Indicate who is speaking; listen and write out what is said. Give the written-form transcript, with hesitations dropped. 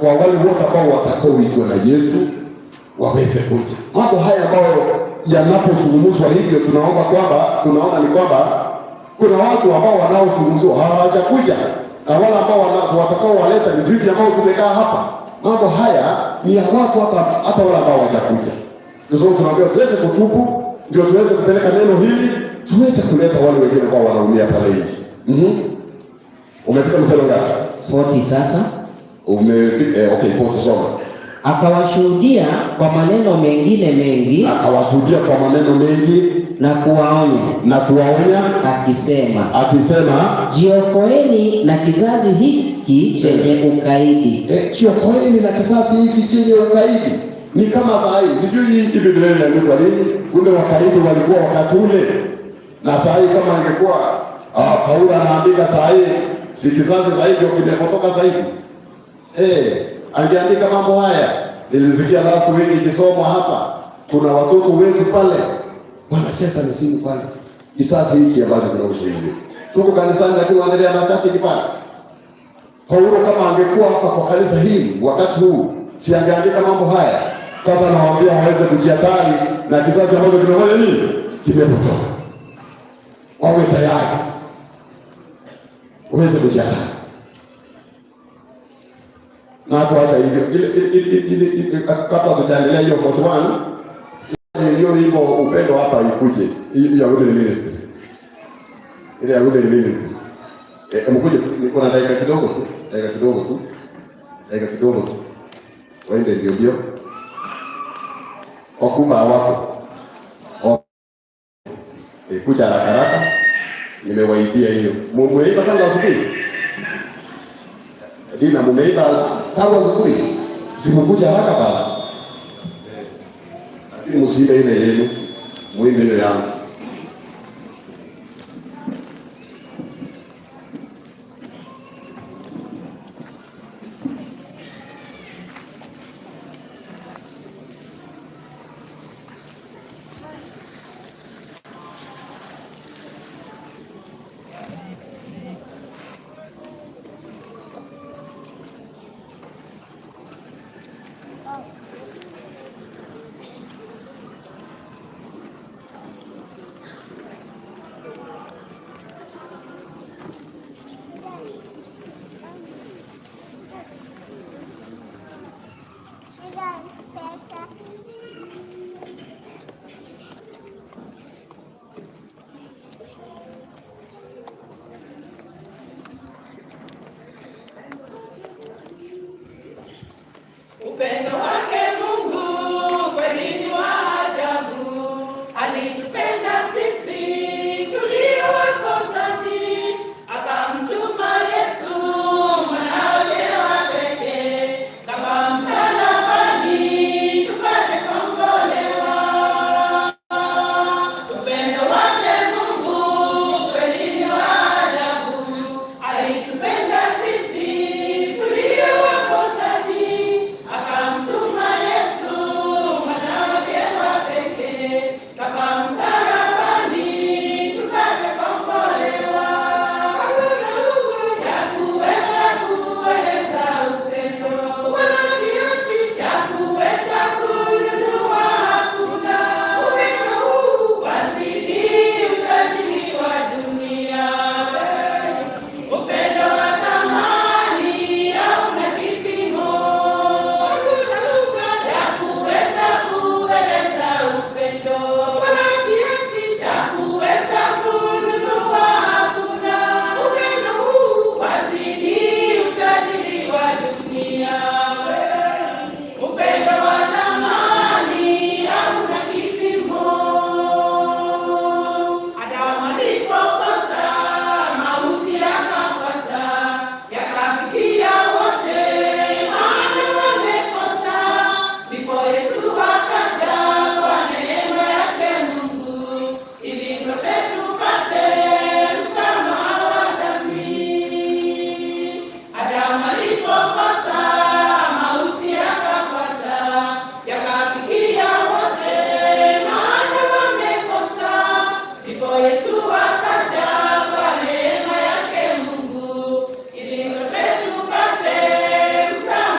Speaker 1: kwa wale wote ambao watakaoitwa na Yesu waweze kuja. Mambo haya ambayo yanapozungumzwa hivyo, tunaona ni kwamba kuna watu ambao wanaozungumzwa hawajakuja, na wale ambao watakao waleta ni sisi ambao tumekaa hapa. Mambo haya ni ya watu hata wale ambao hawajakuja. Ndio sababu tunaambia tuweze kutubu, ndio tuweze kupeleka neno hili, tuweze kuleta wale wengine ambao wanaumia pale hivi. Umefika mstari ngapi?
Speaker 2: 40 sasa.
Speaker 1: Umefika okay, 40 soma.
Speaker 2: Akawashuhudia kwa maneno mengine mengi, na kuwaonya akisema, jiokoeni na kizazi hiki chenye ukaidi.
Speaker 1: Jiokoeni na kizazi hiki chenye ukaidi. Ni kama saa hii, sijui hii Biblia inaandikwa lini, ule wakaidi walikuwa wakati ule. Na saa hii kama ingekuwa Paulo anaandika saa hii, si kizazi saa hii ndio kimepotoka saa hii. Angeandika mambo haya. Nilisikia last week ikisomwa hapa, kuna watoto wetu pale wanacheza misimu pale. Kizazi hiki ambacho tunaushiriki. Tuko kanisani lakini wanaendelea na chati kipale. Paulo kama angekuwa hapa kwa kanisa hili wakati huu, si angeandika mambo haya. Sasa nawaambia waweze kujihatari na kizazi ambacho kimefanya nini? Kimepotoka. Wawe tayari. Waweze kujihatari. Na kuacha hivyo kabla tutaendelea hiyo 41 ndio hivyo upendo hapa ikuje hiyo ya Women Ministry. Ile ya Women Ministry. Mkuje niko na dakika kidogo tu. Waende ndio. Okuma wako. Kuja haraka. Nimewaidia hiyo. Mumeiba tangu asubuhi. Dina mumeiba tangu asubuhi. Simukuja haraka basi. Lakini msiibe ile yenu. Muibe ile yangu.
Speaker 3: Upendo